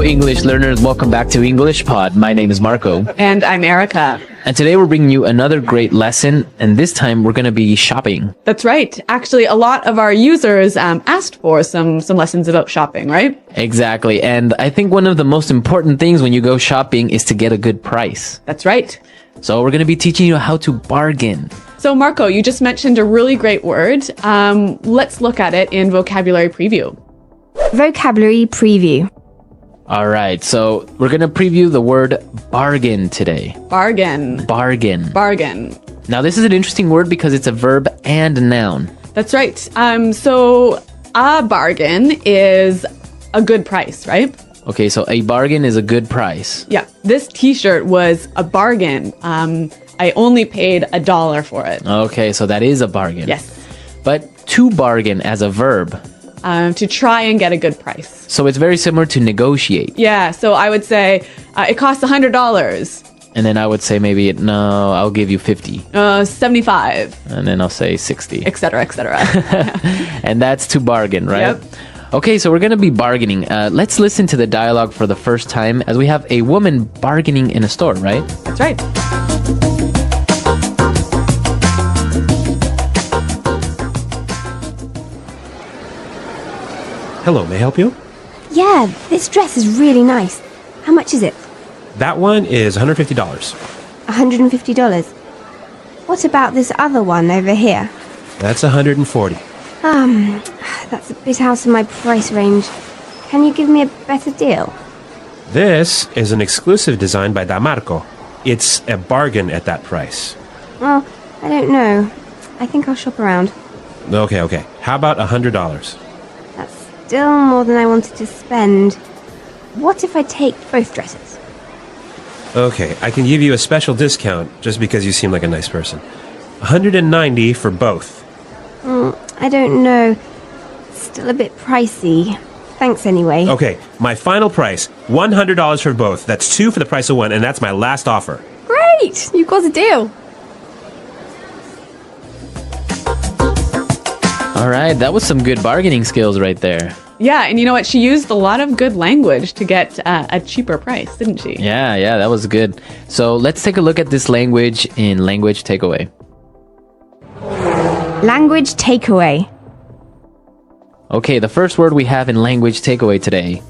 Hello, English learners. Welcome back to English Pod. My name is Marco. And I'm Erica. And today we're bringing you another great lesson. And this time we're going to be shopping. That's right. Actually, a lot of our users asked for some lessons about shopping, right? Exactly. And I think one of the most important things when you go shopping is to get a good price. That's right. So we're going to be teaching you how to bargain. So Marco, you just mentioned a really great word. Let's look at it in vocabulary preview. Vocabulary preview. All right. So we're going to preview the word bargain today. Bargain. Bargain. Bargain. Now, this is an interesting word because it's a verb and a noun. That's right. So a bargain is a good price, right? Okay, so a bargain is a good price. Yeah. This t-shirt was a bargain. I only paid $1 for it. Okay, so that is a bargain. Yes. But to bargain as a verb. To try and get a good price. So it's very similar to negotiate. Yeah, so I would say it costs $100. And then I would say maybe, no, I'll give you 50. 75. And then I'll say 60. Et cetera, et cetera. And that's to bargain, right? Yep. Okay, so we're going to be bargaining. Let's listen to the dialogue for the first time as we have a woman bargaining in a store, right? That's right. Hello, may I help you? Yeah, this dress is really nice. How much is it? That one is $150. $150. What about this other one over here? That's $140. That's a bit out of my price range. Can you give me a better deal? This is an exclusive design by Damarco. It's a bargain at that price. Well, I don't know. I think I'll shop around. Okay. How about $100? That's still more than I wanted to spend. What if I take both dresses? Okay, I can give you a special discount just because you seem like a nice person. $190 for both. I don't know. Still a bit pricey. Thanks anyway. Okay, my final price, $100 for both. That's two for the price of one, and that's my last offer. Great! You've got a deal. All right, that was some good bargaining skills right there. Yeah, and you know what? She used a lot of good language to get a cheaper price, didn't she? Yeah, that was good. So let's take a look at this language in Language Takeaway. Language takeaway. Okay, the first word we have in Language Takeaway today,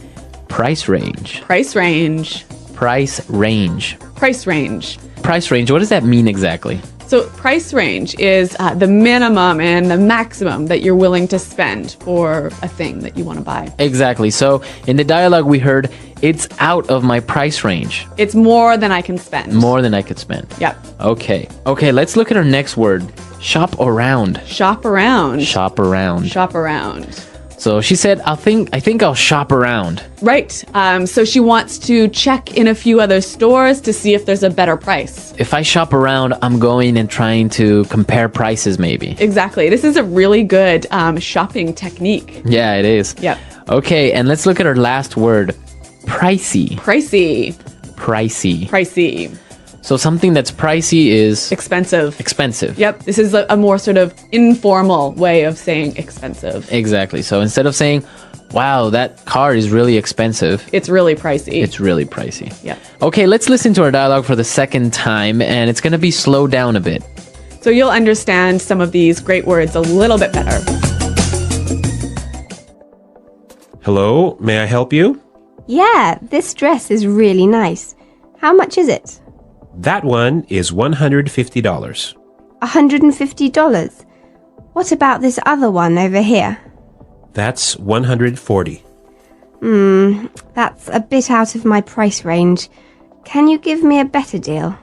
price range. Price range. Price range. Price range. Price range, what does that mean exactly? So price range is the minimum and the maximum that you're willing to spend for a thing that you want to buy. Exactly. So in the dialogue we heard, it's out of my price range. It's more than I can spend. More than I could spend. Yep. Okay, let's look at our next word. Shop around. Shop around. Shop around. Shop around. So she said, I think I'll shop around. Right. So she wants to check in a few other stores to see if there's a better price. If I shop around, I'm going and trying to compare prices maybe. Exactly. This is a really good shopping technique. Yeah, it is. Yep. Okay, and let's look at our last word. Pricey. Pricey. Pricey. Pricey. So something that's pricey is Expensive. expensive. Yep. This is a more sort of informal way of saying expensive. Exactly. So instead of saying, wow, that car is really expensive, It's really pricey. it's really pricey. Yep. Okay, let's listen to our dialogue for the second time, and it's going to be slowed down a bit. So you'll understand some of these great words a little bit better. Hello, may I help you? Yeah, this dress is really nice. How much is it? That one is $150. $150. What about this other one over here? That's $140. That's a bit out of my price range. Can you give me a better deal?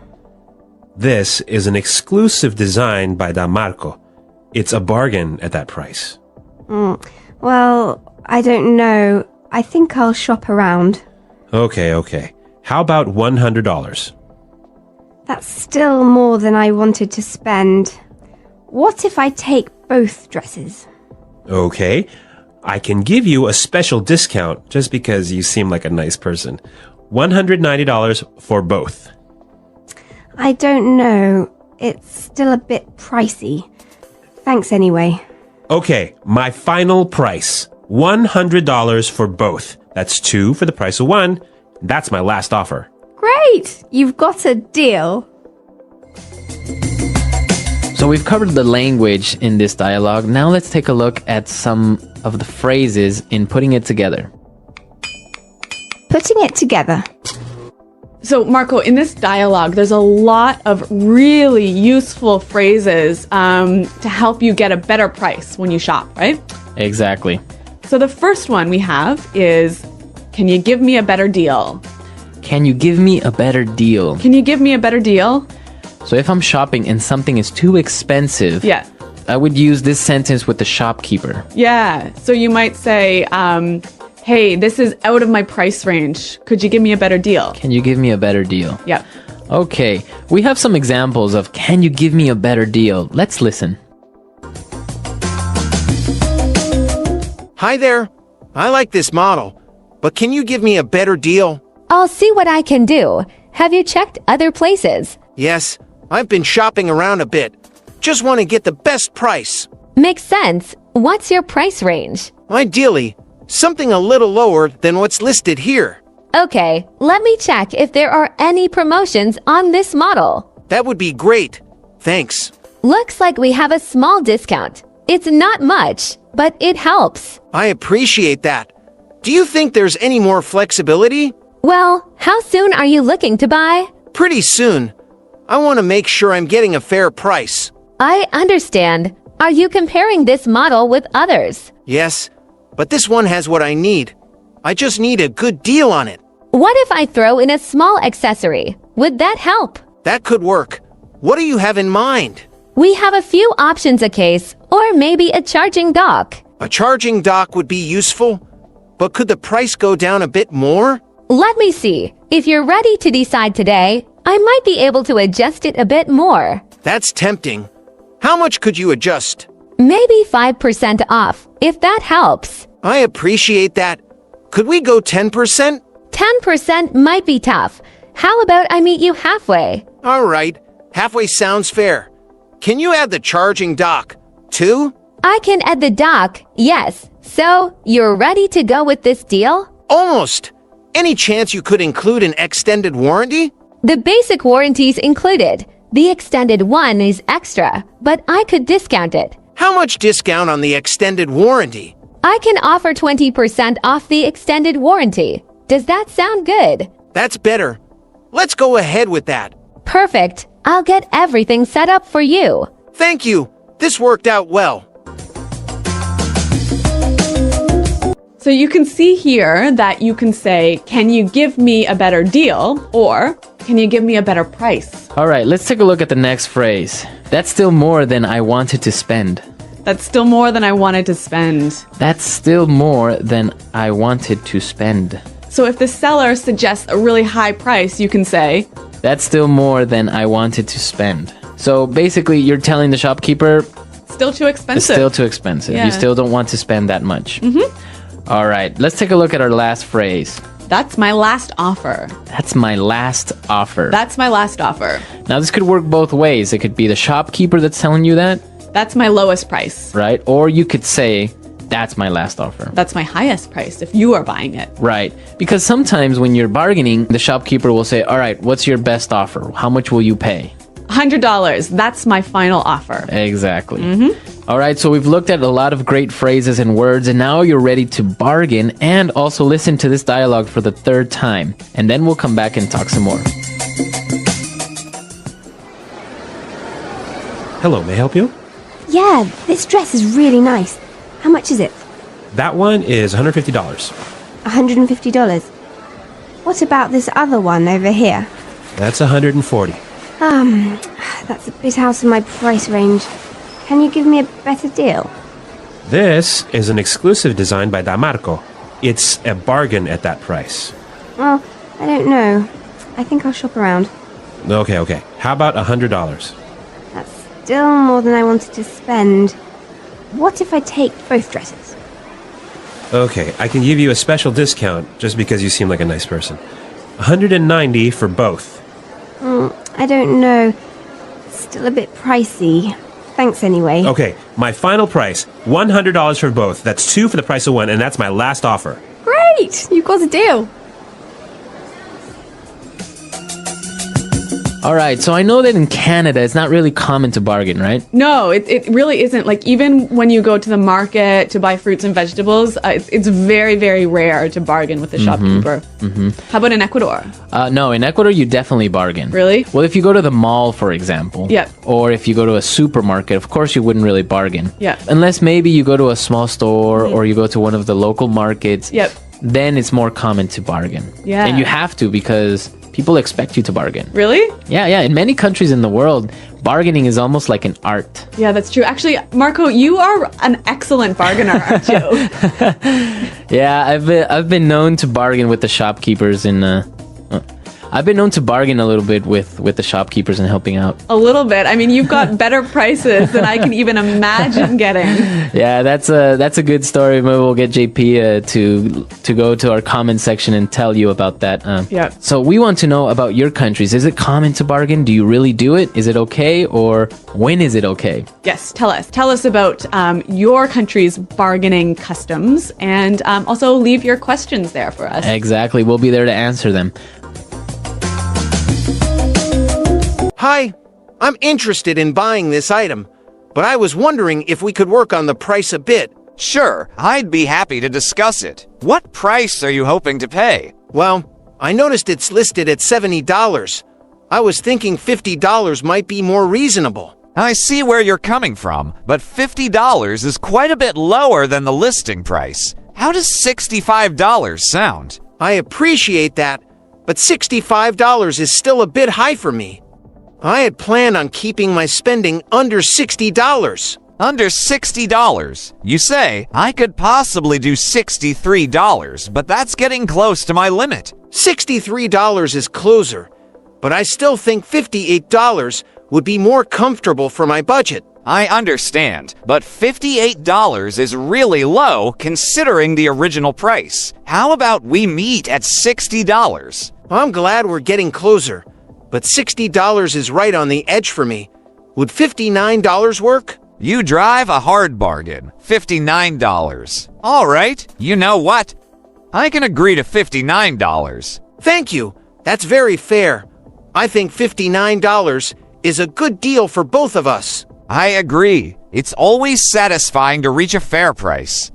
This is an exclusive design by Damarco. It's a bargain at that price. Well, I don't know. I think I'll shop around. Okay. How about $100? That's still more than I wanted to spend. What if I take both dresses? Okay, I can give you a special discount just because you seem like a nice person. $190 for both. I don't know. It's still a bit pricey. Thanks anyway. Okay, my final price. $100 for both. That's 2 for the price of 1. That's my last offer. Great! You've got a deal. So we've covered the language in this dialogue. Now let's take a look at some of the phrases in putting it together. Putting it together. So, Marco, in this dialogue, there's a lot of really useful phrases to help you get a better price when you shop, right? Exactly. So the first one we have is, can you give me a better deal? Can you give me a better deal? Can you give me a better deal? So if I'm shopping and something is too expensive, Yeah. I would use this sentence with the shopkeeper. Yeah. So you might say, hey, this is out of my price range. Could you give me a better deal? Can you give me a better deal? Yeah. Okay, we have some examples of can you give me a better deal? Let's listen. Hi there. I like this model, but can you give me a better deal? I'll see what I can do. Have you checked other places? Yes, I've been shopping around a bit. Just want to get the best price. Makes sense. What's your price range? Ideally, something a little lower than what's listed here. Okay, let me check if there are any promotions on this model. That would be great. Thanks. Looks like we have a small discount. It's not much, but it helps. I appreciate that. Do you think there's any more flexibility? Well, how soon are you looking to buy? Pretty soon. I want to make sure I'm getting a fair price. I understand. Are you comparing this model with others? Yes, but this one has what I need. I just need a good deal on it. What if I throw in a small accessory? Would that help? That could work. What do you have in mind? We have a few options: a case, or maybe a charging dock. A charging dock would be useful, but could the price go down a bit more? Let me see. If you're ready to decide today, I might be able to adjust it a bit more. That's tempting. How much could you adjust? Maybe 5% off, if that helps. I appreciate that. Could we go 10%? 10% might be tough. How about I meet you halfway? All right, halfway sounds fair. Can you add the charging dock, too? I can add the dock, yes. So, you're ready to go with this deal? Almost. Any chance you could include an extended warranty? The basic warranty's included. The extended one is extra, but I could discount it. How much discount on the extended warranty? I can offer 20% off the extended warranty. Does that sound good? That's better. Let's go ahead with that. Perfect. I'll get everything set up for you. Thank you. This worked out well. So you can see here that you can say, can you give me a better deal? Or can you give me a better price? All right, let's take a look at the next phrase. That's still more than I wanted to spend. That's still more than I wanted to spend. That's still more than I wanted to spend. So if the seller suggests a really high price, you can say, That's still more than I wanted to spend. So basically, you're telling the shopkeeper still too it's expensive. still too expensive. Yeah. You still don't want to spend that much. All right, let's take a look at our last phrase. That's my last offer. That's my last offer. That's my last offer. Now, this could work both ways. It could be the shopkeeper that's telling you that, That's my lowest price. right? Or you could say, that's my last offer. That's my highest price if you are buying it. Right. Because sometimes when you're bargaining, the shopkeeper will say, all right, what's your best offer? How much will you pay? $100. That's my final offer. Exactly. All right, so we've looked at a lot of great phrases and words, and now you're ready to bargain and also listen to this dialogue for the third time. And then we'll come back and talk some more. Hello, may I help you? Yeah, this dress is really nice. How much is it? That one is $150. $150. What about this other one over here? That's $140. That's a bit out of my price range. Can you give me a better deal? This is an exclusive design by Damarco. It's a bargain at that price. Well, I don't know. I think I'll shop around. Okay. How about $100? That's still more than I wanted to spend. What if I take both dresses? Okay, I can give you a special discount just because you seem like a nice person. $190 for both. I don't know. Still a bit pricey. Thanks anyway. Okay, my final price, $100 for both. That's 2 for the price of 1, and that's my last offer. Great! Great! You've got a deal. All right, so I know that in Canada, it's not really common to bargain, right? No, it really isn't. Like, even when you go to the market to buy fruits and vegetables, it's very, very rare to bargain with the shopkeeper. How about in Ecuador? No, in Ecuador, you definitely bargain. Really? Well, if you go to the mall, for example, Yeah. or if you go to a supermarket, of course you wouldn't really bargain. Yeah. Unless maybe you go to a small store or you go to one of the local markets. Yep. Then it's more common to bargain. Yeah. And you have to because people expect you to bargain. Really? Yeah. In many countries in the world, bargaining is almost like an art. Yeah, that's true. Actually, Marco, you are an excellent bargainer, aren't you? Yeah, I've been known to bargain with the shopkeepers I've been known to bargain a little bit with the shopkeepers and helping out. A little bit. I mean, you've got better prices than I can even imagine getting. Yeah, that's a good story. Maybe we'll get JP to go to our comment section and tell you about that. Yeah. So we want to know about your countries. Is it common to bargain? Do you really do it? Is it okay? Or when is it okay? Yes, tell us. Tell us about your country's bargaining customs, and also leave your questions there for us. Exactly. We'll be there to answer them. Hi, I'm interested in buying this item, but I was wondering if we could work on the price a bit. Sure, I'd be happy to discuss it. What price are you hoping to pay? Well, I noticed it's listed at $70. I was thinking $50 might be more reasonable. I see where you're coming from, but $50 is quite a bit lower than the listing price. How does $65 sound? I appreciate that, but $65 is still a bit high for me. I had planned on keeping my spending under $60. Under $60. You say, I could possibly do $63, but that's getting close to my limit. $63 is closer, but I still think $58 would be more comfortable for my budget. I understand, but $58 is really low considering the original price. How about we meet at $60? I'm glad we're getting closer, but $60 is right on the edge for me. Would $59 work? You drive a hard bargain. $59. All right, you know what? I can agree to $59. Thank you. That's very fair. I think $59 is a good deal for both of us. I agree. It's always satisfying to reach a fair price.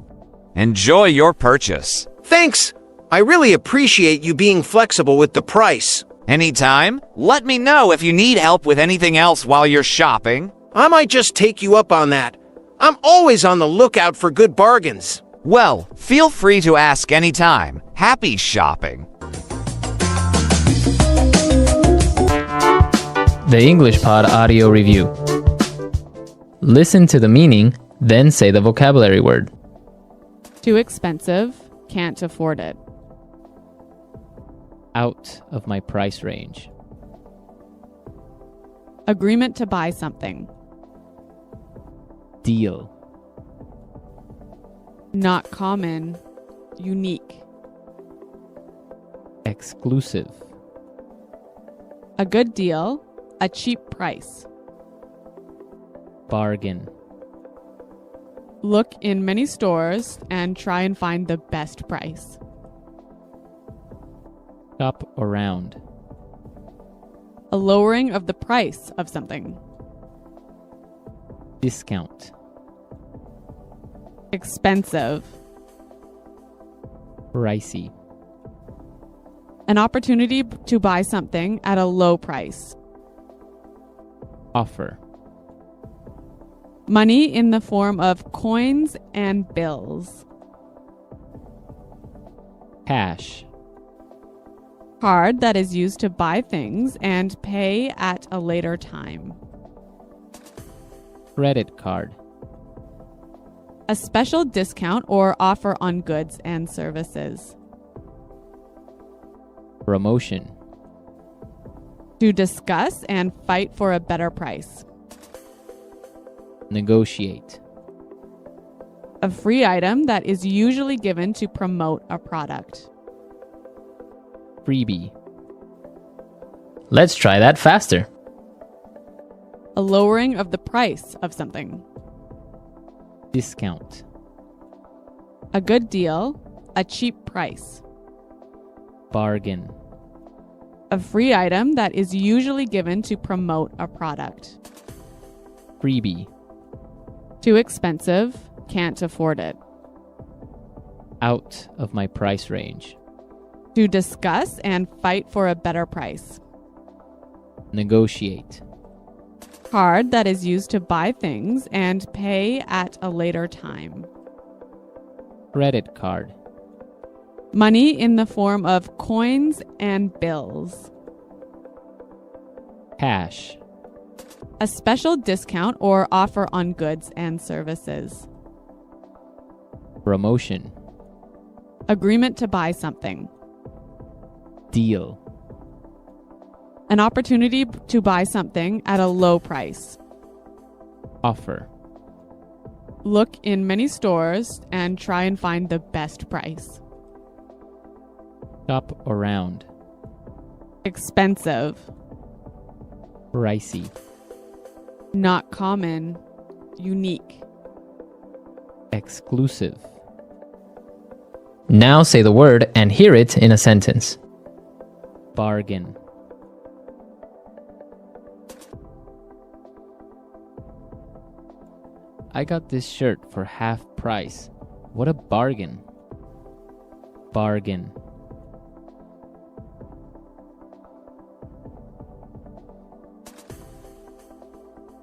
Enjoy your purchase. Thanks. I really appreciate you being flexible with the price. Anytime, let me know if you need help with anything else while you're shopping. I might just take you up on that. I'm always on the lookout for good bargains. Well, feel free to ask anytime. Happy shopping. The English Pod Audio Review. Listen to the meaning, then say the vocabulary word. Too expensive, can't afford it. Out of my price range. Agreement to buy something. Deal. Not common, unique. Exclusive. A good deal, a cheap price. Bargain. Look in many stores and try and find the best price. Shop around. A lowering of the price of something. Discount. Expensive. Pricey. An opportunity to buy something at a low price. Offer. Money in the form of coins and bills. Cash. Card that is used to buy things and pay at a later time. Credit card. A special discount or offer on goods and services. Promotion. To discuss and fight for a better price. Negotiate. A free item that is usually given to promote a product. Freebie. Let's try that faster. A lowering of the price of something. Discount. A good deal, A cheap price. Bargain. A free item that is usually given to promote a product. Freebie. Too expensive, can't afford it. Out of my price range. To discuss and fight for a better price. Negotiate. Card that is used to buy things and pay at a later time. Credit card. Money in the form of coins and bills. Cash. A special discount or offer on goods and services. Promotion. Agreement to buy something. Deal. An opportunity to buy something at a low price. Offer. Look in many stores and try and find the best price. Shop around. Expensive. Pricey. Not common. Unique. Exclusive. Now say the word and hear it in a sentence. Bargain. I got this shirt for half price. What a bargain. Bargain.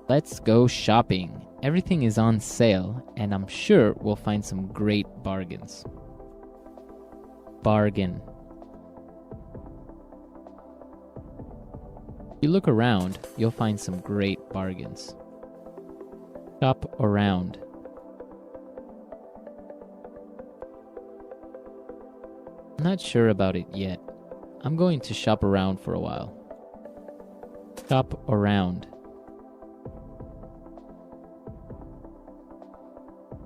Let's go shopping. Everything is on sale, and I'm sure we'll find some great bargains. Bargain. If you look around, you'll find some great bargains. Shop around. I'm not sure about it yet. I'm going to shop around for a while. Shop around.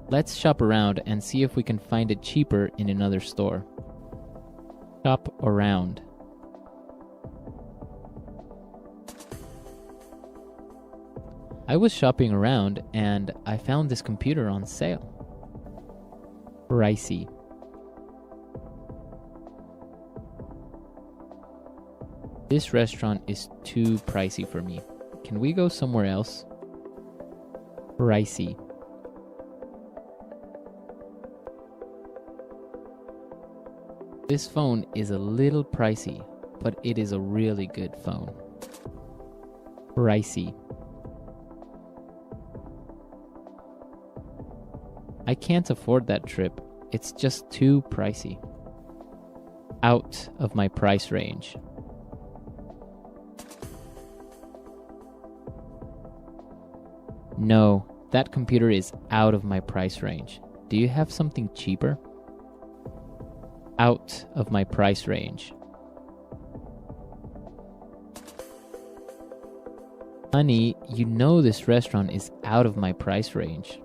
Let's shop around and see if we can find it cheaper in another store. Shop around. I was shopping around and I found this computer on sale. Pricey. This restaurant is too pricey for me. Can we go somewhere else? Pricey. This phone is a little pricey, but it is a really good phone. Pricey. I can't afford that trip. It's just too pricey. Out of my price range. No, that computer is out of my price range. Do you have something cheaper? Out of my price range. Honey, you know this restaurant is out of my price range.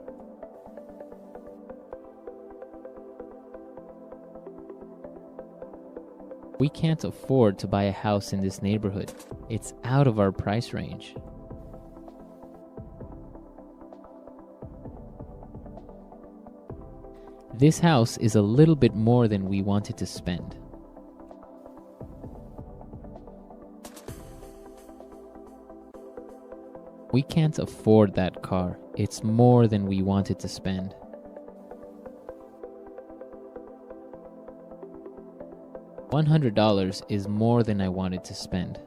We can't afford to buy a house in this neighborhood. It's out of our price range. This house is a little bit more than we wanted to spend. We can't afford that car. It's more than we wanted to spend. $100 is more than I wanted to spend.